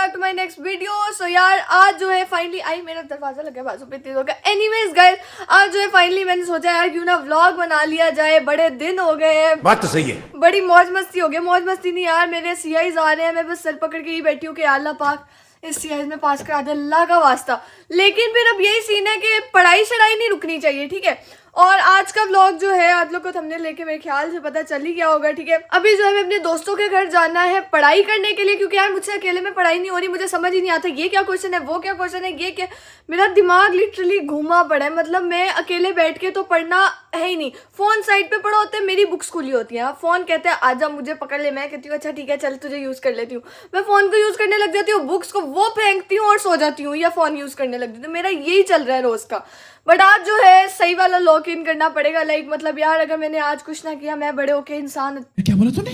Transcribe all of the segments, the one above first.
Back to my next video. So यार आज जो है फाइनली आई, मेरा दरवाजा लगा बाजू पे तेज हो गया। एनीवेज गाइस, आज जो है फाइनली मैंने सोचा यार क्यों ना व्लॉग बना लिया जाए, बड़े दिन हो गए हैं। बात तो सही है, बड़ी मौज मस्ती हो गई। मौज मस्ती नहीं यार, मेरे सीआईज आ रहे हैं, मैं बस सर पकड़ के ही बैठी हूँ कि अल्लाह पाक इस सीआईज में पास करा दे, अल्लाह का वास्ता। लेकिन फिर अब यही सीन है कि पढ़ाई शढ़ाई नहीं रुकनी चाहिए, ठीक है। और आज का व्लॉग जो है आप लोग को थंबनेल लेके मेरे ख्याल से पता चल ही गया होगा, ठीक है। अभी जो है मैं अपने दोस्तों के घर जाना है पढ़ाई करने के लिए, क्योंकि यार मुझसे अकेले में पढ़ाई नहीं हो रही। मुझे समझ ही नहीं आता ये क्या क्वेश्चन है, वो क्या क्वेश्चन है, ये क्या। मेरा दिमाग लिटरली घूमा पड़ा है। मतलब मैं अकेले बैठ के तो पढ़ना है ही नहीं। फोन साइड पे पड़ा होता है, मेरी बुक्स खुली होती हैं। फोन कहते हैं आजा मुझे पकड़ ले, मैं कहती हूँ अच्छा ठीक है चल तुझे यूज कर लेती हूँ। मैं फोन को यूज करने लग जाती हूँ, बुक्स को वो फेंकती हूँ और सो जाती हूँ, या फोन यूज करने लग जाती हूँ। मेरा यही चल रहा है रोज का। बट आज जो है सही वाला लॉक इन करना पड़ेगा। लाइक मतलब यार अगर मैंने आज कुछ ना किया, मैं बड़े होके इंसान क्या बोला तूने?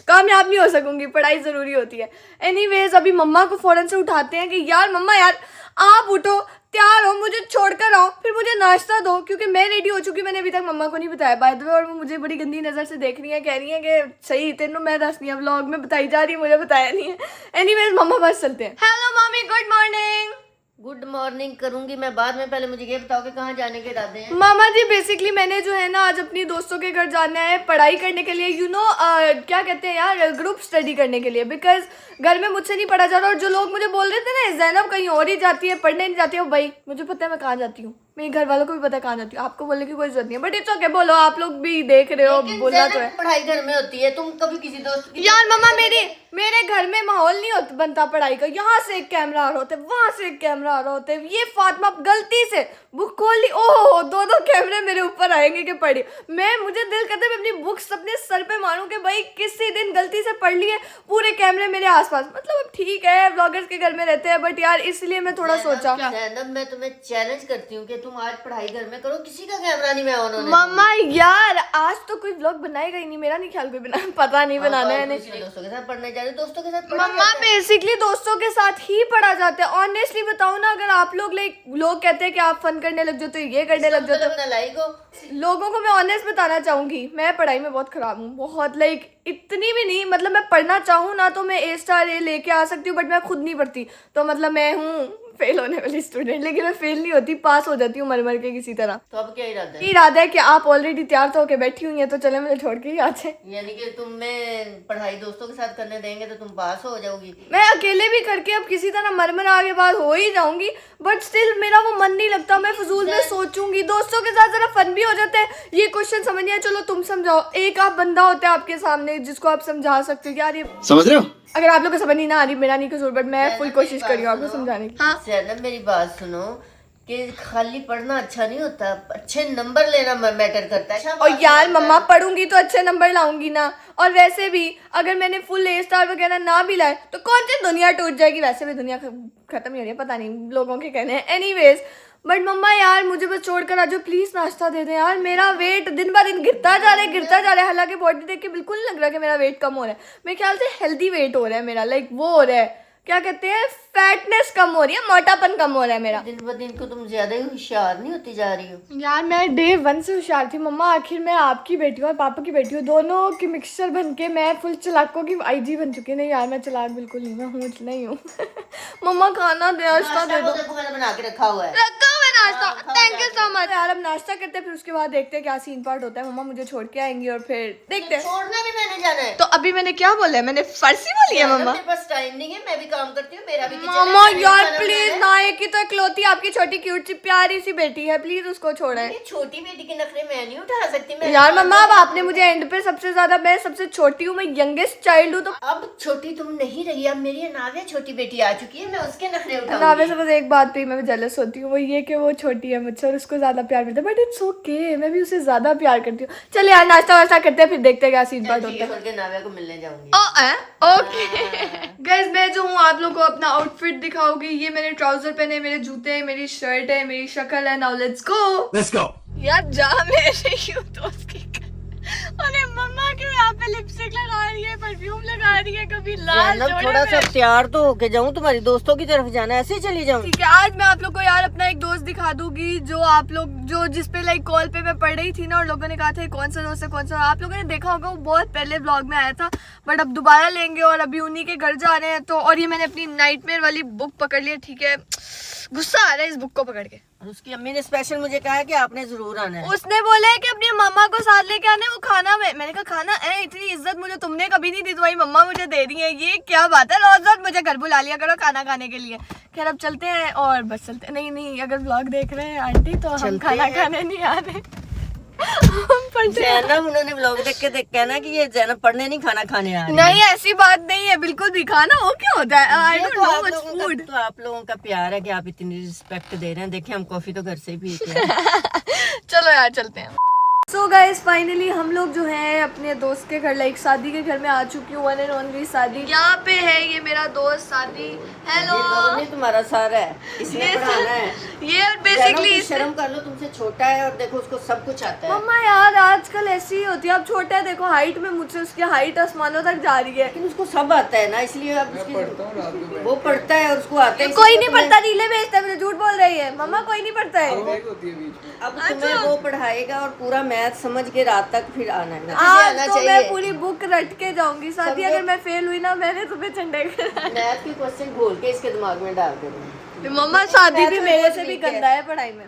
कामयाब नहीं हो सकूंगी। पढ़ाई जरूरी होती है। एनीवेज अभी मम्मा को फौरन से उठाते हैं कि यार मम्मा यार आप उठो, तैयार हो, मुझे छोड़कर आओ, फिर मुझे नाश्ता दो, क्योंकि मैं रेडी हो चुकी। मैंने अभी तक मम्मा को नहीं बताया बाय द वे, और वो मुझे बड़ी गंदी नज़र से देख रही है, कह रही है कि सही तेनों मैं दस नहीं है, व्लॉग में बताई जा रही है, मुझे बताया नहीं है। एनीवेज मम्मा पास चलते हैं। Hello mummy, good morning. Good morning करूंगी मैं बाद में, पहले मुझे ये बताओ कि कहाँ जाने के इरादे हैं। मामा जी बेसिकली मैंने जो है ना आज अपनी दोस्तों के घर जाना है पढ़ाई करने के लिए, यू नो क्या कहते हैं यार, ग्रुप स्टडी करने के लिए। बिकॉज घर में मुझसे नहीं पढ़ा जा रहा। और जो लोग मुझे बोल रहे थे ना ज़ैनब कहीं और ही जाती है, पढ़ने नहीं जाती है, भाई मुझे पता है मैं कहाँ जाती हूँ, मेरे घर वालों को भी पता है कहाँ जाती हूँ। आपको बोलने की कोई जरूरत नहीं है, बट इट्स ओके, बोलो आप लोग भी देख रहे हो, बोलना तो है। पढ़ाई घर में होती है, तुम कभी किसी दोस्त की यार मम्मा मेरे घर में माहौल नहीं होता बनता पढ़ाई का। यहाँ से एक कैमरा आ रहा होता है, वहां से एक कैमरा आ रहा होता है। ये फातिमा गलती से बुक खोल ली, ओहो दो कैमरे मेरे ऊपर आएंगे कि पढ़ी। मुझे दिल करता है मैं अपनी बुक्स अपने सर पे मारूं कि भाई किसी दिन गलती से पढ़ लिए, पूरे कैमरे मेरे आसपास। मतलब अब ठीक है ब्लॉगर्स के घर में रहते हैं, बट यार इसलिए मैं थोड़ा सोचा। ज़ैनब मैं तुम्हें चैलेंज करती हूँ कि तुम आज पढ़ाई घर में करो, किसी का कैमरा नहीं मैं ऑन होने मम्मा यार आज तो कोई व्लॉग बनाएगा ही नहीं, मेरा नहीं ख्याल कोई बना, पता नहीं बनाना है नहीं। दोस्तों के साथ पढ़ने जा रहे, दोस्तों के साथ मम्मा बेसिकली दोस्तों के साथ ही पढ़ा जाता है। ऑनेस्टली बताओ ना, अगर आप लोग लोग कहते हैं कि आप फन करने लग जाते हो, ये करने लग जाते हो, लाइक हो लोगों को मैं ऑनेस्ट बताना चाहूंगी, मैं पढ़ाई में बहुत खराब हूँ, बहुत। लाइक इतनी भी नहीं, मतलब मैं पढ़ना चाहूँ ना तो मैं A स्टार A लेके आ सकती हूँ, बट मैं खुद नहीं पढ़ती। तो मतलब मैं हूँ फेल होने वाली स्टूडेंट, लेकिन मैं फेल नहीं होती, पास हो जाती हूँ मर मर के किसी तरह। तो अब क्या इरादा है? इरादा है कि आप ऑलरेडी तैयार तो होके बैठी हुई हैं, तो चले मुझे छोड़ के ही आते। यानी कि तुम्हें पढ़ाई दोस्तों के साथ करने देंगे तो तुम पास हो जाओगी। मैं अकेले भी करके अब किसी तरह मरमर आगे बात हो ही जाऊंगी, बट स्टिल मेरा वो मन नहीं लगता। मैं फजूल में सोचूंगी, दोस्तों के साथ जरा फन भी हो जाता है। ये क्वेश्चन समझ नहीं आया, चलो तुम समझाओ। एक आप बंदा होता है आपके सामने जिसको आप समझा सकते हो यार, ये समझ रहे हो? अगर आप लोग को समझ नहीं ना आ रही, मेरा नहीं कसूर, बट मैं फुल कोशिश कर रही हूँ आपको समझाने की। हाँ ज़ैनब मेरी बात सुनो कि खाली पढ़ना अच्छा नहीं होता, अच्छे नंबर लेना मैटर करता है। और यार मम्मा पढ़ूंगी तो अच्छे नंबर लाऊंगी ना। और वैसे भी अगर मैंने फुल A स्टार वगैरह ना भी लाए तो कौन सी दुनिया टूट जाएगी। वैसे भी दुनिया खत्म ही हो रही है, पता नहीं लोगों के कहने हैं। एनीवेज बट मम्मा यार मुझे बस छोड़कर आ जाओ प्लीज, नाश्ता दे दें यार। मेरा वेट दिन ब दिन गिरता जा रहा है। हालांकि बॉडी देख के बिल्कुल नहीं लग रहा कि मेरा वेट कम हो रहा है। मेरे ख्याल से हेल्दी वेट हो रहा है मेरा, लाइक वो हो रहा है, क्या कहते हैं, फैटनेस कम हो रही है, मोटापन कम हो रहा है मेरा। दिन ब दिन को तुम ज्यादा ही होशियार नहीं होती जा रही हो। यार मैं डे 1 से होशियार थी मम्मा। आखिर मैं आपकी बेटी हूँ और पापा की बेटी हूँ, दोनों की मिक्सचर बन के मैं फुल चलाकों की IG बन चुकी है। नहीं यार मैं चलाक बिल्कुल नहीं, मैं हूँ नहीं हूँ। मम्मा खाना दे, नाश्ता दे दो। मैंने बना के रखा हुआ है, रखा हुआ नाश्ता, थैंक यू सो मच। यार अब नाश्ता करते हैं, फिर उसके बाद देखते हैं क्या सीन पार्ट होता है। मम्मा मुझे छोड़ के आएंगी और फिर देखते हैं। छोड़ना भी मैंने जाना है। तो अभी मैंने क्या बोला है, मैंने फारसी बोली है मम्मा। मेरे पास टाइम नहीं है, मैं भी काम करती हूँ, मेरा भी मम्मा यार प्लीज ना, एक ही तो इकलौती आपकी छोटी क्यूट सी प्यारी सी बेटी है, प्लीज उसको छोड़े। छोटी बेटी के नखरे मैं नहीं उठा सकती। मैं यार मम्मा अब आपने मुझे एंड पे सबसे ज्यादा, मैं सबसे छोटी हूँ, मैं यंगेस्ट चाइल्ड हूँ, तो अब छोटी तुम नहीं रही, अब मेरी नाविया छोटी बेटी आ चुकी है, मैं उसके नखरे उठाऊंगी। नावे से बस एक बात पे मैं जेलस होती हूँ, वो ये कि वो छोटी है मुझसे और उसको ज्यादा प्यार मिलता है, बट इट्स ओके, मैं भी उसे ज्यादा प्यार करती हूँ। चलिए यार नाश्ता वास्ता करते हैं, फिर देखते हैं क्या सीन पार्ट होता है। नाविया को मिलने जाऊंगी। ओके गाइस, मैं जो हूँ आप लोगों को अपना आउटफिट दिखाऊंगी। ये मैंने ट्राउजर पहने, मेरे जूते हैं, मेरी शर्ट है, मेरी शक्ल है। Now let's go. Let's go. यार जा मेरे यूं दोस्त की, अरे मम्मा के यहाँ पे लिपस्टिक लगा रही है, परफ्यूम लगा रही है, कभी लाल जैनब थोड़ा सा तैयार तो होके जाऊँ, तुम्हारी दोस्तों की तरफ जाना है, ऐसे ही चली जाऊँ। ठीक है, आज मैं आप लोग को यार अपना एक दोस्त दिखा दूंगी जो आप लोग जो जिसपे लाइक कॉल पे मैं पढ़ रही थी ना, और लोगों ने कहा था कौन सा दोस्त है कौन सा। आप लोगों ने देखा होगा, वो बहुत पहले व्लॉग में आया था, बट अब दोबारा लेंगे और अभी उन्हीं के घर जा रहे हैं। तो और ये मैंने अपनी नाइटमेयर वाली बुक पकड़ ली है, ठीक है, गुस्सा आ रहा है इस बुक को पकड़ के। और उसकी अम्मी ने स्पेशल मुझे कहा है कि आपने जरूर आना है। उसने बोला है कि अपनी मम्मा को साथ लेके आने, वो खाना में। मैंने कहा खाना है, इतनी इज्जत मुझे तुमने कभी नहीं दी, तुम्हारी मम्मा मुझे दे रही है, ये क्या बात है, रोज रोज मुझे घर बुला लिया करो खाना खाने के लिए। खैर अब चलते हैं और बस चलते हैं। नहीं अगर व्लॉग देख रहे हैं आंटी तो हम खाना खाने नहीं आ रहे। जैनब उन्होंने व्लॉग देख के कहना कि ये जैनब पढ़ने नहीं खाना खाने आ रही है। नहीं ऐसी बात नहीं है, बिल्कुल भी खाना हो क्या होता है। आई डोंट नो व्हाट्स फूड। तो आप लोगों का प्यार है कि आप इतनी रिस्पेक्ट दे रहे हैं। देखिए हम कॉफी तो घर से ही पीते हैं। चलो यार चलते हैं। सो गाइस फाइनली हम लोग जो है अपने दोस्त के घर, लाइक शादी के घर में आ चुकी हूँ। वन एंड ओनली शादी। यहाँ पे है ये मेरा दोस्त शादी। हेलो। ये तुम्हारा सारा है, इसने पढ़ाना है। ये बेसिकली शर्म कर लो, तुमसे छोटा है और देखो उसको सब कुछ आता है। मम्मा यार आजकल ऐसी ही होती है, अब छोटा है देखो हाइट में मुझसे उसकी हाइट आसमानों तक जा रही है। लेकिन उसको सब आता है ना, इसलिए अब वो पढ़ता है और उसको आता है। कोई नहीं पढ़ता, रीले भेजता है, मुझे झूठ बोल रही है मम्मा, कोई नहीं पढ़ता है। अब तुम्हें वो पढ़ाएगा और पूरा मैथ समझ के रात तक फिर आना है। आज तो मैं पूरी बुक रट के जाऊंगी शादी। अगर मैं फेल हुई ना, मैंने तुम्हें झंडे मैथ के क्वेश्चन घोल के इसके दिमाग में डाल दे। मम्मा शादी भी मेरे से भी गंदा है पढ़ाई में।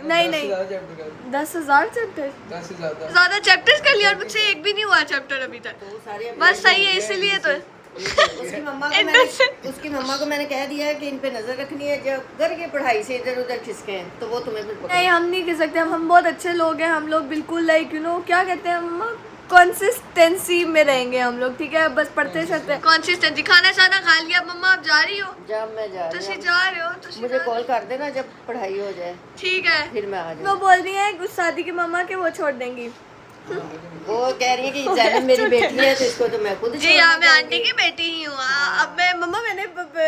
नहीं 10,000 चैप्टर, ज्यादा चैप्टर्स कर लिया और मुझसे एक भी नहीं हुआ चैप्टर अभी तक। बस सही है, इसीलिए तो उसकी मम्मा को मैंने कह दिया है कि इन पे नजर रखनी है, जब घर की पढ़ाई से इधर उधर खिसके हैं तो वो तुम्हें फिर नहीं, हम नहीं कह सकते। हम बहुत अच्छे लोग हैं, हम लोग बिल्कुल लाइक यू नो क्या कहते हैं मम्मा, कंसिस्टेंसी में रहेंगे हम लोग, ठीक है, बस पढ़ते सकते हैं। कंसिस्टेंसी। खाना शाना खा लिया मम्मा, आप जा रही हो? जब मैं जा रही हूँ जा रहे हो मुझे कॉल कर देना जब पढ़ाई हो जाए, ठीक है, फिर मैं आ जाऊँ। वो बोल रही है उस शादी की मम्मा के वो छोड़ देंगी। वो कह रही है कि जैनब मेरी बेटी है तो इसको तो मैं खुद जी हाँ, मैं आंटी की बेटी ही हूँ। अब मैं मम्मा मैंने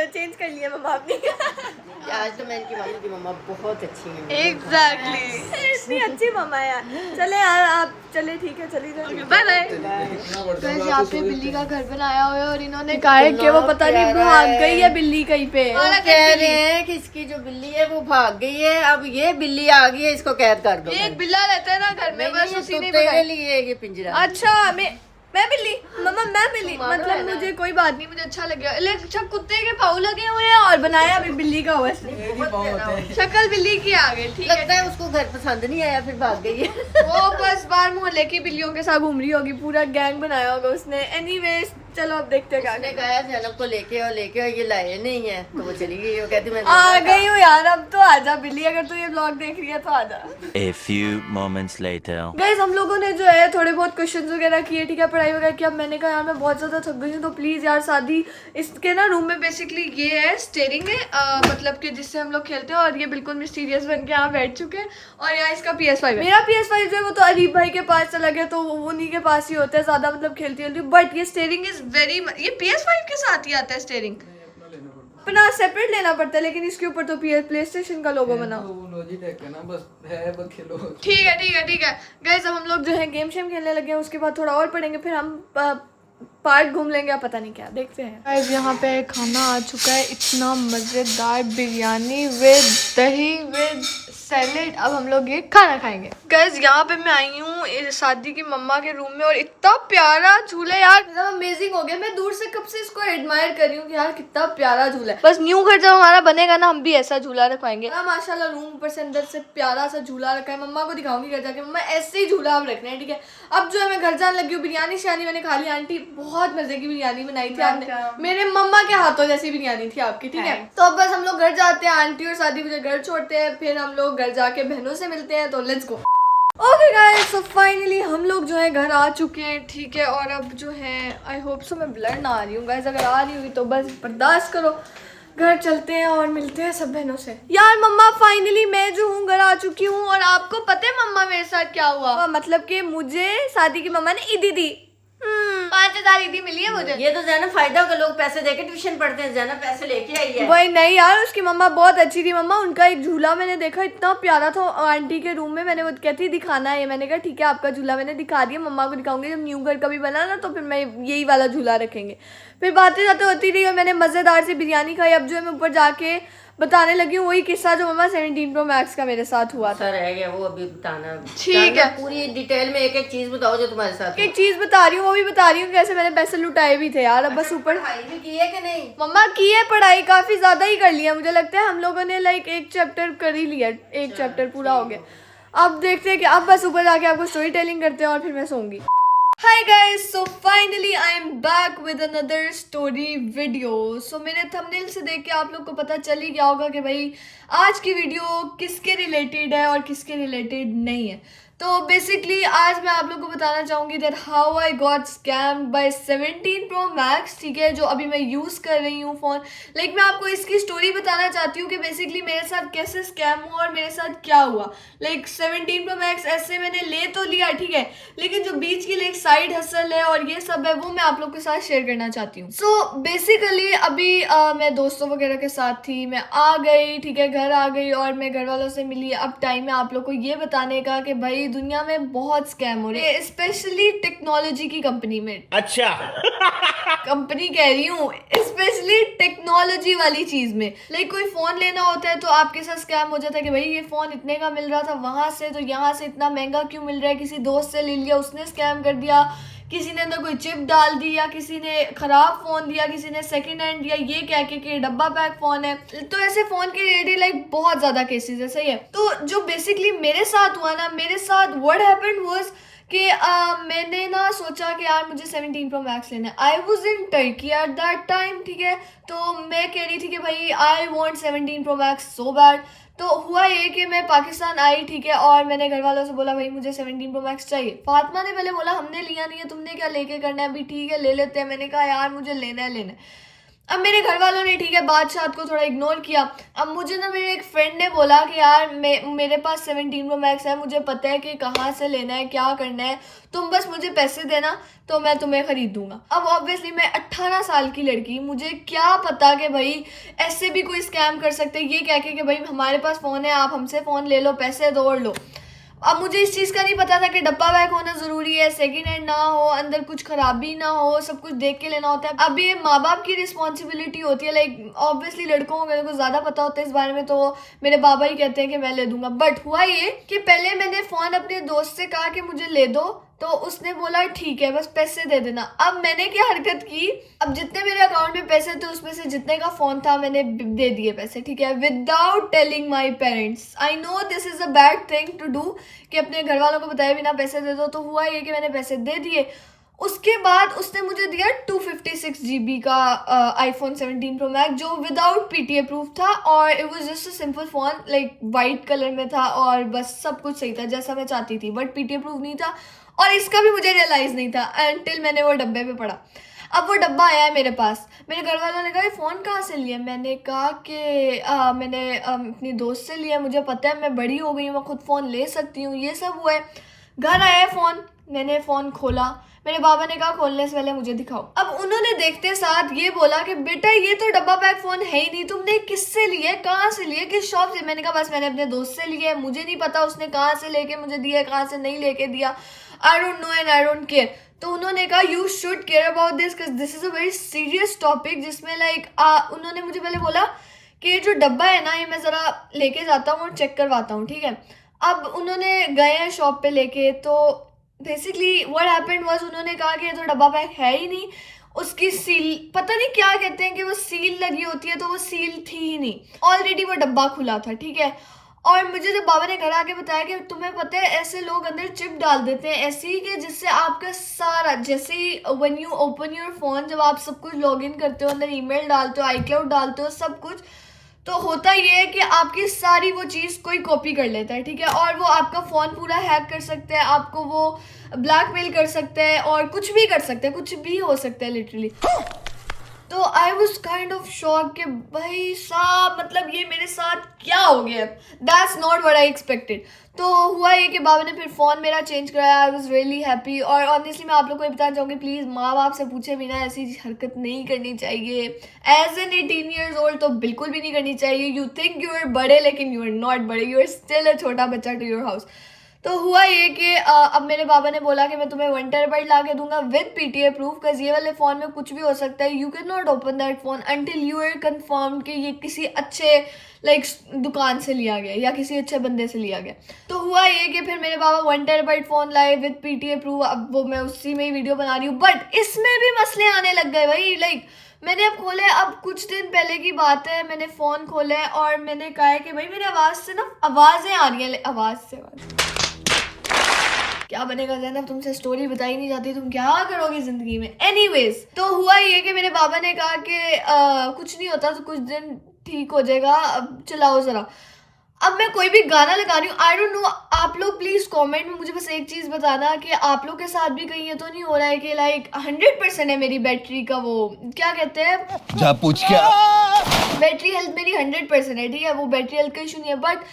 चेंज कर लिया मम्मा अपनी। आज तो मैं इनकी मामी की मम्मा बहुत अच्छी है। एग्जैक्टली इतनी अच्छी मम्मा है यार। चले यार आप चले, ठीक है चली जाइए, बाय बाय। यहाँ पे बिल्ली का घर बनाया हुआ है और इन्होंने कहा है कि वो पता नहीं भाग गई है बिल्ली कहीं पे। कह रहे हैं कि इसकी जो बिल्ली है वो भाग गई है, अब ये बिल्ली आ गई है, इसको कैद कर दो। एक बिल्ला रहता है ना घर में, बस उसी ने तेरे लिए ये पिंजरा। अच्छा मैं बिल्ली मम्मा, मैं बिल्ली मतलब मुझे कोई बात नहीं, मुझे अच्छा लग गया। लेकिन कुत्ते के पाँव लगे हुए हैं और बनाया अभी बिल्ली का हुआ है, शक्ल बिल्ली की आ गई। ठीक लगता है उसको घर पसंद नहीं आया फिर भाग गई है। वो बस बाहर मोहल्ले की बिल्लियों के साथ घूम रही होगी, पूरा गैंग बनाया होगा उसने। एनीवेज चलो अब देखते हैं। उसने कहा जैनब को लेके और ये लाए नहीं है तो वो चली गई। वो कहती मैं आ गई हूँ यार, अब तो आजा बिल्ली, अगर तू ये ब्लॉग देख रही है तो आजा। A few moments later. Guys हम लोगों ने जो है थोड़े बहुत क्वेश्चंस वगैरह किए, ठीक है, पढ़ाई वगैरह की। अब मैंने कहा यार मैं बहुत ज़्यादा थक गई हूँ, तो प्लीज़ यार शादी इसके ना रूम में बेसिकली ये है स्टेयरिंग है, मतलब कि जिससे हम लोग खेलते हैं, और ये बिल्कुल मिस्टीरियस बन के यहाँ बैठ चुके हैं। और यहाँ इसका PS5 है। मेरा PS5 जो है वो तो अरीब भाई के पास चला गया, तो उन्हीं के पास ही होता है ज़्यादा, मतलब खेलती। बट ये स्टेयरिंग इज़ वेरी, ये PS5 के साथ ही आता है स्टेयरिंग, अपना सेपरेट लेना पड़ता है, लेकिन इसके ऊपर तो प्ले स्टेशन का लोगो बना। ठीक है गाइस, अब हम लोग जो है गेम शेम खेलने लगे हैं, उसके बाद थोड़ा और पढ़ेंगे, फिर हम पार्क घूम लेंगे, आप पता नहीं क्या, देखते हैं। गाइस यहाँ पे खाना आ चुका है, इतना मज़ेदार बिरयानी विद दही विद सैलेड। अब हम लोग ये खाना खाएंगे। गाइस यहाँ पे मैं आई हूँ शादी की मम्मा के रूम में, और इतना प्यारा झूला यार, मतलब अमेजिंग हो गया। मैं दूर से कब से इसको एडमायर कर रही हूँ कि यार कितना प्यारा झूला है। बस न्यू घर जब हमारा बनेगा ना, हम भी ऐसा झूला रखवाएंगे। माशाल्लाह रूम ऊपर से अंदर से प्यारा सा झूला रखा है। मम्मा को दिखाऊंगी घर जाके, मम्मा ऐसे ही झूला हम रखना है, ठीक है। अब जो है मैं घर जाने लगी हूँ, बिरयानी शानी मैंने खा ली। आंटी बहुत मजे की बिरयानी बनाई थी आपने, मेरे मम्मा के हाथों जैसी बिरयानी थी आपकी, ठीक है। तो अब बस हम लोग घर जाते हैं, आंटी और शादी मुझे घर छोड़ते हैं, फिर हम लोग घर जाके बहनों से मिलते हैं, तो let's go. Okay guys, so finally हम लोग जो है घर आ चुके हैं, ठीक है। और अब जो है आई होप सो मैं ब्लर ना आ रही हूँ गाइस, अगर आ रही हुई तो बस बर्दाश्त करो। घर चलते हैं और मिलते हैं सब बहनों से। यार मम्मा फाइनली मैं जो हूँ घर आ चुकी हूँ, और आपको पता है मम्मा मेरे साथ क्या हुआ? मतलब कि मुझे शादी की मम्मा ने ईदी दी। 5,000 ईदी मिली है मुझे। ये तो ज़ैनब फायदा होगा, लोग पैसे देके ट्यूशन पढ़ते हैं, ज़ैनब पैसे लेके आई है। वही नहीं यार, उसकी मम्मा बहुत अच्छी थी। मम्मा उनका एक झूला मैंने देखा, इतना प्यारा था आंटी के रूम में। मैंने वो कहती दिखाना है, मैंने कहा ठीक है आपका झूला मैंने दिखा दिया, मम्मा को दिखाऊंगी जब न्यू घर कभी बना ना तो फिर मैं यही वाला झूला रखेंगे। फिर बातें जाते होती रही और मैंने मज़ेदार से बिरयानी खाई। अब जो है मैं ऊपर जाके बताने लगी हूँ वही किस्सा जो मम्मा 17 Pro Max का मेरे साथ हुआ था। सर रह गया वो अभी बताना। ठीक है, पूरी डिटेल में एक एक चीज बताओ जो तुम्हारे साथ। एक चीज बता रही हूँ, वो भी बता रही हूँ कैसे मैंने पैसे लुटाए भी थे यार। अब बस ऊपर पढ़ाई भी की है कि नहीं? मम्मा की है पढ़ाई, काफी ज्यादा ही कर लिया मुझे लगता है। हम लोगों ने लाइक एक चैप्टर कर ही लिया, एक चैप्टर पूरा हो गया। अब देखते हैं कि अब बस ऊपर जाके आपको स्टोरी टेलिंग करते हैं और फिर मैं सोऊंगी। Hi guys, so finally I am back with another story video. So मेरे thumbnail से देख के आप लोग को पता चल ही गया होगा कि भाई आज की वीडियो किसके रिलेटेड है और किसके रिलेटेड नहीं है। तो बेसिकली आज मैं आप लोग को बताना चाहूँगी that how I got scammed by 17 Pro Max, ठीक है, जो अभी मैं यूज़ कर रही हूँ फ़ोन। लाइक मैं आपको इसकी स्टोरी बताना चाहती हूँ कि बेसिकली मेरे साथ कैसे स्कैम हुआ और मेरे साथ क्या हुआ। लाइक 17 Pro Max ऐसे मैंने ले तो लिया, ठीक है, लेकिन जो बीच की लाइक साइड हसल है और ये सब है वो मैं आप लोग के साथ शेयर करना चाहती हूँ। सो बेसिकली अभी मैं दोस्तों वगैरह के साथ थी, मैं आ गई, ठीक है, घर आ गई और मैं घर वालों से मिली। अब टाइम है आप लोग को ये बताने का कि भाई दुनिया में बहुत स्कैम हो रहे हैं, स्पेशली टेक्नोलॉजी की कंपनी में। अच्छा कंपनी कह रही हूँ, स्पेशली टेक्नोलॉजी वाली चीज में। लाइक कोई फोन लेना होता है तो आपके साथ स्कैम हो जाता है कि भाई ये फोन इतने का मिल रहा था वहां से, तो यहाँ से इतना महंगा क्यों मिल रहा है। किसी दोस्त से ले लिया, उसने स्कैम कर दिया, किसी ने अंदर कोई चिप डाल दी, या किसी ने खराब फोन दिया, किसी ने सेकंड हैंड दिया, ये कह के डब्बा पैक फोन है। तो ऐसे फोन के रिलेटेड लाइक बहुत ज्यादा केसेस है, सही है। तो जो बेसिकली मेरे साथ हुआ ना, मेरे साथ व्हाट हैपेंड वाज कि मैंने ना सोचा कि यार मुझे 17 Pro Max लेना है। I was in Turkey at that time, ठीक है, तो मैं कह रही थी कि भाई I want 17 Pro Max so bad. तो हुआ ये कि मैं पाकिस्तान आई, ठीक है, और मैंने घर वालों से बोला भाई मुझे 17 Pro Max चाहिए। फातिमा ने पहले बोला हमने लिया नहीं है, तुमने क्या लेके करना है, अभी ठीक है ले लेते हैं। मैंने कहा यार मुझे लेना है। अब मेरे घर वालों ने, ठीक है, बादशाह को थोड़ा इग्नोर किया। अब मुझे ना मेरे एक फ्रेंड ने बोला कि यार मेरे पास 17 Pro Max है, मुझे पता है कि कहाँ से लेना है, क्या करना है, तुम बस मुझे पैसे देना तो मैं तुम्हें खरीद दूंगा। अब ऑब्वियसली मैं 18 साल की लड़की, मुझे क्या पता कि भाई ऐसे भी कोई स्कैम कर सकते हैं, ये कह के कि भाई हमारे पास फ़ोन है, आप हमसे फ़ोन ले लो, पैसे दो और लो। अब मुझे इस चीज़ का नहीं पता था कि डब्बा पैक होना ज़रूरी है, सेकंड हैंड ना हो, अंदर कुछ खराबी ना हो, सब कुछ देख के लेना होता है। अब ये माँ बाप की रिस्पॉन्सिबिलिटी होती है। लाइक ऑब्वियसली लड़कों को मेरे को ज़्यादा पता होता है इस बारे में, तो मेरे बाबा ही कहते हैं कि मैं ले दूंगा। बट हुआ ये कि पहले मैंने फ़ोन अपने दोस्त से कहा कि मुझे ले दो, तो उसने बोला ठीक है बस पैसे दे देना। अब मैंने क्या हरकत की, अब जितने मेरे अकाउंट में पैसे थे उसमें से जितने का फ़ोन था मैंने दे दिए पैसे, ठीक है, without telling my parents. I know this is a bad thing to do कि अपने घर वालों को बताए बिना पैसे दे दो। तो हुआ ये कि मैंने पैसे दे दिए। उसके बाद उसने मुझे दिया 256 GB का iPhone 17 Pro Max जो विदाउट PTA प्रूफ था, और it was just a simple phone, like white colour में था और बस सब कुछ सही था जैसा मैं चाहती थी, बट PTA प्रूफ नहीं था। और इसका भी मुझे रियलाइज़ नहीं था अनटिल मैंने वो डब्बे पे पढ़ा। अब वो डब्बा आया है मेरे पास, मेरे घर वालों ने कहा ये फ़ोन कहाँ से लिया। मैंने कहा कि मैंने अपनी दोस्त से लिया, मुझे पता है मैं बड़ी हो गई हूँ, मैं खुद फ़ोन ले सकती हूँ, ये सब हुआ है। घर आया फ़ोन, मैंने फ़ोन खोला, मेरे बाबा ने कहा खोलने से पहले मुझे दिखाओ। अब उन्होंने देखते साथ ये बोला कि बेटा ये तो डब्बा पैक फ़ोन है ही नहीं, तुमने किससे लिए, कहाँ से लिए, किस शॉप से। मैंने कहा बस मैंने अपने दोस्त से लिया है, मुझे नहीं पता उसने कहाँ से लेके मुझे दिया, कहाँ से नहीं लेके दिया, आई don't no and I don't care. तो उन्होंने कहा you should care about this because this is a very serious topic, जिसमें लाइक उन्होंने मुझे पहले बोला कि ये जो डब्बा है ना ये मैं ज़रा लेके जाता हूँ और चेक करवाता हूँ, ठीक है। अब उन्होंने गए हैं शॉप पे लेके, तो बेसिकली व्हाट हैपेंड वाज उन्होंने कहा कि ये तो डब्बा पैक है ही नहीं, उसकी सील पता नहीं क्या कहते हैं कि वो सील लगी होती है, तो वो सील थी ही नहीं, ऑलरेडी वो डब्बा खुला था, ठीक है। और मुझे जब बाबा ने घर आके बताया कि तुम्हें पता है ऐसे लोग अंदर चिप डाल देते हैं ऐसी कि जिससे आपका सारा, जैसे ही when you open your phone, जब आप सब कुछ लॉग इन करते हो, अंदर ईमेल डालते हो, iCloud डालते हो, सब कुछ, तो होता ये है कि आपकी सारी वो चीज़ कोई कॉपी कर लेता है, ठीक है, और वो आपका फ़ोन पूरा हैक कर सकते हैं, आपको वो ब्लैकमेल कर सकते हैं और कुछ भी कर सकते हैं, कुछ भी हो सकता है लिटरली। तो I was kind of shock कि भाई साहब मतलब ये मेरे साथ क्या हो गया, that's not what I expected. तो हुआ ये कि बाबा ने फिर फ़ोन मेरा चेंज कराया, आई वॉज रियली हैप्पी। और ऑनेस्टली मैं आप लोग को ये बताना चाहूँगी, प्लीज़ माँ बाप से पूछे बिना ऐसी हरकत नहीं करनी चाहिए। एज एन 18 years old तो बिल्कुल भी नहीं करनी चाहिए। यू थिंक यू आर बड़े लेकिन यू आर नॉट बड़े, यू आर स्टिल अ छोटा बच्चा टू योर हाउस। तो हुआ ये कि अब मेरे बाबा ने बोला कि मैं तुम्हें 1 TB ला के दूंगा विद PTA प्रूफ, बिकॉज ये वाले फ़ोन में कुछ भी हो सकता है। You can not open that phone until you are confirm कि ये किसी अच्छे लाइक दुकान से लिया गया या किसी अच्छे बंदे से लिया गया। तो हुआ ये कि फिर मेरे बाबा 1 TB फ़ोन लाए विद PTA प्रूफ। अब वो मैं उसी में ही वीडियो बना रही हूँ, बट इसमें भी मसले आने लग गए भाई। लाइक मैंने अब खोले, अब कुछ दिन पहले की बात है, मैंने फ़ोन खोला है और मैंने कहा है कि भाई मेरी आवाज़ से ना आवाज़ें आ रही हैं, आवाज़ से क्या बनेगा ज़ैनब, तुमसे स्टोरी बताई नहीं जाती, तुम क्या करोगी ज़िंदगी में। एनीवेज, तो हुआ ये कि मेरे बाबा ने कहा कि कुछ नहीं होता तो कुछ दिन ठीक हो जाएगा, अब चलाओ ज़रा। अब मैं कोई भी गाना लगा रही हूँ, आई डोंट नो, आप लोग प्लीज़ कमेंट में मुझे बस एक चीज़ बताना कि आप लोग के साथ भी कहीं ये तो नहीं हो रहा है कि लाइक 100% है मेरी बैटरी का, वो क्या कहते हैं, जा पूछ क्या, बैटरी हेल्थ मेरी 100% है, ठीक है, वो बैटरी हेल्थ का इशू नहीं है। But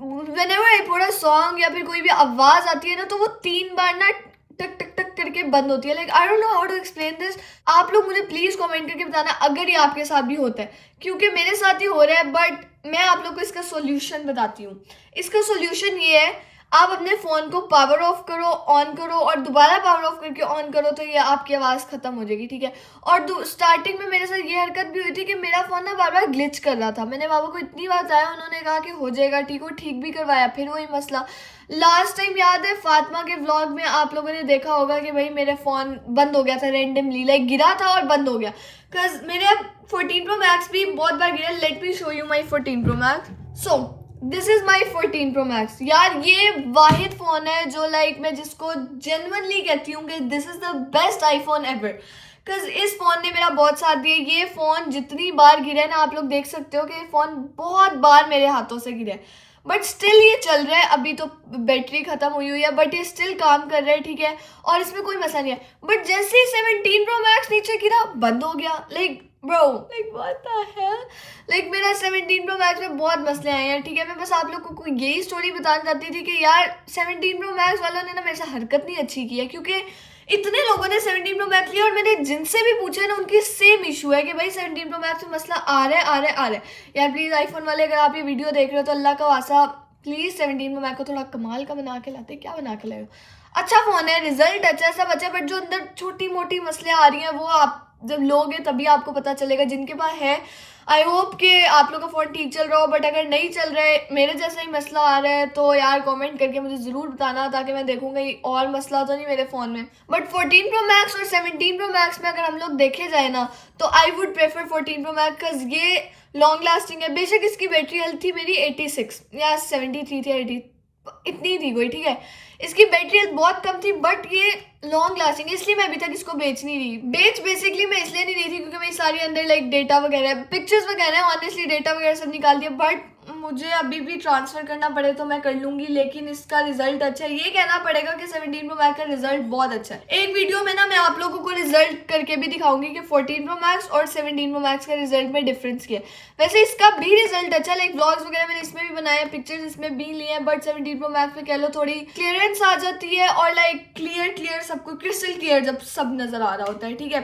whenever I put a song या फिर कोई भी आवाज़ आती है ना, तो वो 3 बार ना टक टक टक करके बंद होती है। Like I don't know how to explain this. आप लोग मुझे प्लीज़ कमेंट करके बताना अगर ये आपके साथ भी होता है, क्योंकि मेरे साथ ही हो रहा है। बट मैं आप लोग को इसका सोल्यूशन बताती हूँ। इसका सोल्यूशन ये है, आप अपने फ़ोन को पावर ऑफ करो, ऑन करो और दोबारा पावर ऑफ करके ऑन करो, तो ये आपकी आवाज़ ख़त्म हो जाएगी, ठीक है। और स्टार्टिंग में मेरे साथ ये हरकत भी हुई थी कि मेरा फ़ोन ना बार बार ग्लिच कर रहा था। मैंने बाबा को इतनी बार बताया, उन्होंने कहा कि हो जाएगा ठीक, हो ठीक भी करवाया, फिर वही मसला। लास्ट टाइम याद है फातिमा के व्लॉग में आप लोगों ने देखा होगा कि भाई मेरे फ़ोन बंद हो गया था रेंडमली, लाइक गिरा था और बंद हो गया। बिकॉज मेरे अब 14 Pro Max भी बहुत बार गिरा। Let me show you my 14 Pro Max। So this is my 14 Pro Max। यार ये वाहिद फ़ोन है जो लाइक मैं जिसको जेन्युइनली कहती हूँ कि this is the best iPhone ever, because इस फ़ोन ने मेरा बहुत साथ दिया। ये फ़ोन जितनी बार गिरा है ना, आप लोग देख सकते हो कि ये फ़ोन बहुत बार मेरे हाथों से गिरा है, बट स्टिल ये चल रहा है। अभी तो बैटरी ख़त्म हुई हुई है बट ये स्टिल काम कर रहा है, ठीक है, और इसमें कोई मसला नहीं है। बट जैसे ही 17 Pro Max नीचे गिरा, बंद हो गया। Like bro, like what the hell, like मेरा 17 Pro Max में बहुत मसले आए हैं, ठीक है। मैं बस आप लोग को यही स्टोरी बताना चाहती थी कि यार 17 Pro Max वालों ने ना मेरे से हरकत नहीं अच्छी की है, क्योंकि इतने लोगों ने 17 Pro Max लिया और मैंने जिनसे भी पूछा ना उनकी सेम इशू है कि भाई 17 Pro Max में मसला आ रहा है। यार प्लीज़ आईफोन वाले अगर आप ये वीडियो देख रहे हो तो अल्लाह का वास्ता प्लीज़ 17 Pro Max को थोड़ा कमाल का बना के लाते। क्या बना के लाए हो? अच्छा फ़ोन है, रिजल्ट अच्छा है, सब अच्छा है, बट जो अंदर छोटी मोटी मसले आ रही हैं वो आप जब लोगे तभी आपको पता चलेगा। जिनके पास है, आई होप कि आप लोग का फ़ोन ठीक चल रहा हो, बट अगर नहीं चल रहा है, मेरे जैसा ही मसला आ रहा है, तो यार कमेंट करके मुझे ज़रूर बताना ताकि मैं देखूँगा ये और मसला तो नहीं मेरे फ़ोन में। बट 14 Pro Max और 17 Pro Max में अगर हम लोग देखे जाए ना, तो I would prefer 14 Pro Max, because ये लॉन्ग लास्टिंग है। बेशक इसकी बैटरी हेल्थ थी मेरी 86 या 73 थी, 80 इतनी थी कोई, ठीक है। इसकी बैटरी हेल्थ बहुत कम थी बट ये लॉन्ग लास्टिंग है, इसलिए मैं अभी तक इसको बेच नहीं रही। बेसिकली मैं इसलिए नहीं रही थी क्योंकि मेरी सारी अंदर लाइक डेटा वगैरह, पिक्चर्स वगैरह, ऑनेस्टली डेटा वगैरह सब निकाल दिया। बट मुझे अभी भी ट्रांसफ़र करना पड़े तो मैं कर लूँगी, लेकिन इसका रिजल्ट अच्छा है। ये कहना पड़ेगा कि 17 Pro Max का रिजल्ट बहुत अच्छा है। एक वीडियो में ना मैं आप लोगों को रिजल्ट करके भी दिखाऊंगी कि 14 Pro Max और 17 Pro Max का रिजल्ट में डिफरेंस किया है। वैसे इसका भी रिजल्ट अच्छा है, लाइक व्लॉग्स वगैरह मैंने इसमें भी बनाए, पिक्चर्स इसमें भी लिए हैं, बट 17 Pro Max में कह लो थोड़ी क्लियरेंस आ जाती है और लाइक क्लियर सब कुछ क्रिस्टल क्लियर जब सब नज़र आ रहा होता है, ठीक है।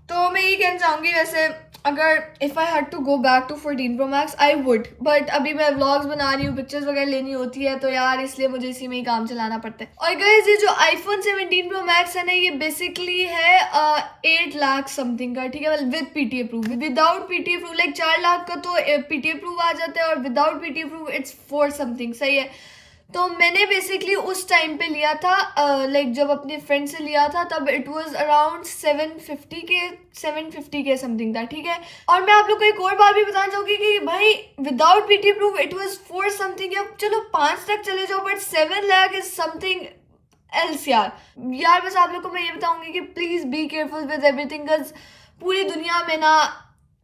तो मैं ये कहना चाहूँगी, वैसे अगर if I had to go back to 14 Pro Max I would, but अभी मैं व्लॉग्स बना रही हूँ, पिक्चर्स वगैरह लेनी होती है, तो यार इसलिए मुझे इसी में ही काम चलाना पड़ता है। और गाइस ये जो आईफोन 17 Pro Max है ना, ये बेसिकली है 8 लाख समथिंग का, ठीक है, with PTA proof. Without PTA proof like 4 lakh का तो PTA प्रूफ आ जाता है, और without PTA proof it's 4 something, सही है। तो मैंने बेसिकली उस टाइम पे लिया था, लाइक जब अपने फ्रेंड से लिया था तब इट वाज अराउंड 750 के समथिंग था, ठीक है। और मैं आप लोग को एक और बात भी बताना चाहूँगी कि भाई without PTA proof it was 4 something, या चलो 5 तक चले जाओ, but 7 lakh is something else यार बस आप लोग को मैं ये बताऊँगी कि please be careful with everything, because पूरी दुनिया में ना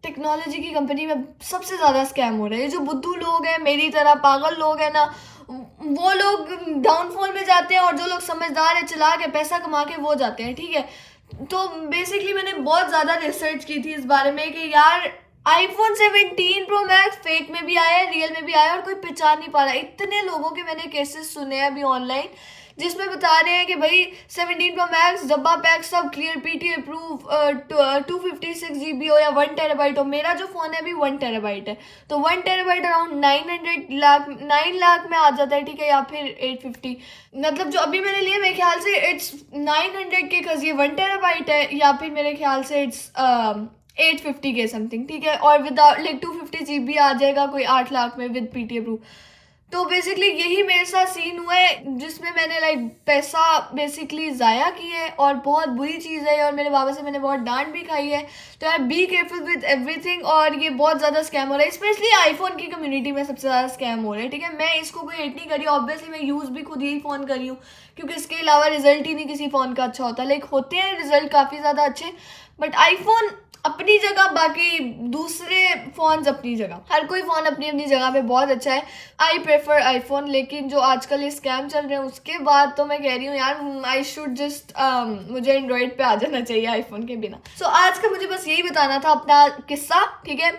टेक्नोलॉजी की कंपनी में सबसे ज़्यादा स्कैम हो रहे हैं। जो बुद्धू लोग हैं, मेरी तरह पागल लोग हैं ना, वो लोग डाउनफॉल में जाते हैं, और जो लोग समझदार है, चला के पैसा कमा के वो जाते हैं, ठीक है। तो बेसिकली मैंने बहुत ज़्यादा रिसर्च की थी इस बारे में कि यार आईफोन 17 प्रो मैक्स फेक में भी आया है, रियल में भी आया है और कोई पहचान नहीं पा रहा। इतने लोगों के मैंने केसेस सुने हैं अभी ऑनलाइन जिसमें बता रहे हैं कि भाई 17 प्रो मैक्स डब्बा पैक सब क्लियर, पीटी अप्रूव, 256 GB हो या 1 टेराबाइट हो। मेरा जो फ़ोन है अभी 1 टेराबाइट है, तो 1 टेराबाइट अराउंड 9 लाख में आ जाता है, ठीक है, या फिर 850। मतलब जो अभी मैंने लिया मेरे ख्याल से इट्स 900 के, कज ये 1 टेराबाइट है, या फिर मेरे ख्याल से इट्स 850 के समथिंग, ठीक है, और विदाउट लाइक 250 GB आ जाएगा कोई 8 लाख में विद पीटी अप्रूव। तो बेसिकली यही मेरे साथ सीन हुआ है जिसमें मैंने लाइक पैसा बेसिकली ज़ाया किया है और बहुत बुरी चीज़ है और मेरे बाबा से मैंने बहुत डांट भी खाई है। तो यार बी केयरफुल विद एवरीथिंग। और ये बहुत ज़्यादा स्कैम हो रहा है, स्पेशली आईफोन की कम्युनिटी में सबसे ज़्यादा स्कैम हो रहा है, ठीक है। मैं इसको कोई हेट नहीं करी, ऑब्वियसली मैं यूज़ भी खुद यही फ़ोन करी हूँ क्योंकि इसके अलावा रिजल्ट ही नहीं किसी फ़ोन का अच्छा होता। लाइक होते हैं रिजल्ट काफ़ी ज़्यादा अच्छे, बट आईफोन अपनी जगह, बाकी दूसरे फोन्स अपनी जगह, हर कोई फ़ोन अपनी अपनी जगह पे बहुत अच्छा है। आई प्रेफर आईफोन, लेकिन जो आजकल ये स्कैम चल रहे हैं उसके बाद तो मैं कह रही हूँ यार आई शुड जस्ट मुझे एंड्रॉयड पे आ जाना चाहिए आईफोन के बिना। सो आज का मुझे बस यही बताना था अपना किस्सा, ठीक है।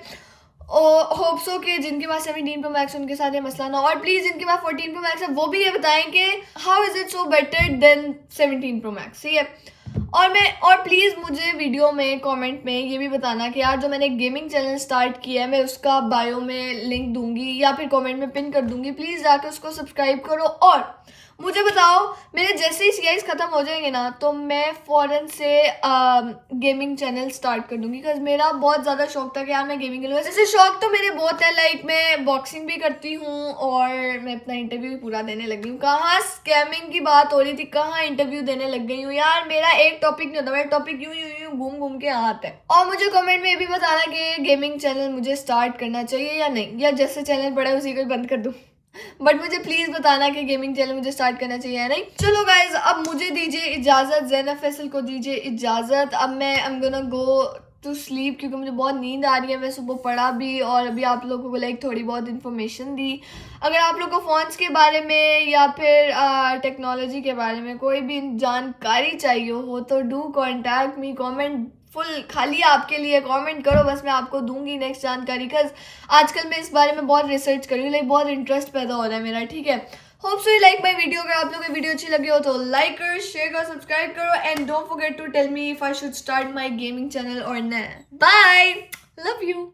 और होप सो कि जिनके पास 17 प्रो मैक्स उनके साथ ये मसला ना हो, और प्लीज़ जिनके पास 14 प्रो मैक्स है वो भी ये बताएं कि how is it so better than 17 pro max, ठीक है। और प्लीज़ मुझे वीडियो में कमेंट में ये भी बताना कि यार जो मैंने गेमिंग चैनल स्टार्ट किया है मैं उसका बायो में लिंक दूंगी या फिर कमेंट में पिन कर दूंगी, प्लीज़ जाकर उसको सब्सक्राइब करो। और मुझे बताओ मेरे जैसे ही सीआईज ख़त्म हो जाएंगे ना तो मैं फ़ौरन से गेमिंग चैनल स्टार्ट कर दूंगी, बिकॉज मेरा बहुत ज़्यादा शौक था कि यार मैं गेमिंग करूँ। जैसे शौक तो मेरे बहुत है, लाइक मैं बॉक्सिंग भी करती हूँ और मैं अपना इंटरव्यू भी पूरा देने लग गई हूँ। कहाँ स्कैमिंग की बात हो रही थी, कहाँ इंटरव्यू देने लग गई हूँ यार। मेरा एक टॉपिक नहीं होता, मेरा टॉपिक यूँ यूँ यूँ घूम घूम के आता है। और मुझे कमेंट में ये भी बताना कि गेमिंग चैनल मुझे स्टार्ट करना चाहिए या नहीं, या जैसे चैनल पड़ा है उसी को बंद कर दूँ। बट मुझे प्लीज बताना कि गेमिंग चैनल मुझे स्टार्ट करना चाहिए या नहीं। चलो गाइज अब मुझे दीजिए इजाजत, ज़ैनब फैसल को दीजिए इजाजत। अब मैं I am gonna go to sleep क्योंकि मुझे बहुत नींद आ रही है। मैं सुबह पढ़ा भी और अभी आप लोगों को लाइक थोड़ी बहुत इन्फॉर्मेशन दी। अगर आप लोग को फ़ोन्स के बारे में या फिर टेक्नोलॉजी के बारे में कोई भी जानकारी चाहिए हो तो do contact me. Comment full खाली आपके लिए, कमेंट करो बस, मैं आपको दूंगी नेक्स्ट जानकारी। बिकॉज आजकल मैं इस बारे में बहुत रिसर्च कर रही हूँ, लाइक बहुत इंटरेस्ट पैदा हो रहा है मेरा, ठीक है। Hope so you like my video. अगर आप लोगों को वीडियो अच्छी लगी हो तो लाइक करो, शेयर करो, सब्सक्राइब करो and don't forget to tell me if I should start my gaming channel और नहीं। Bye, love you.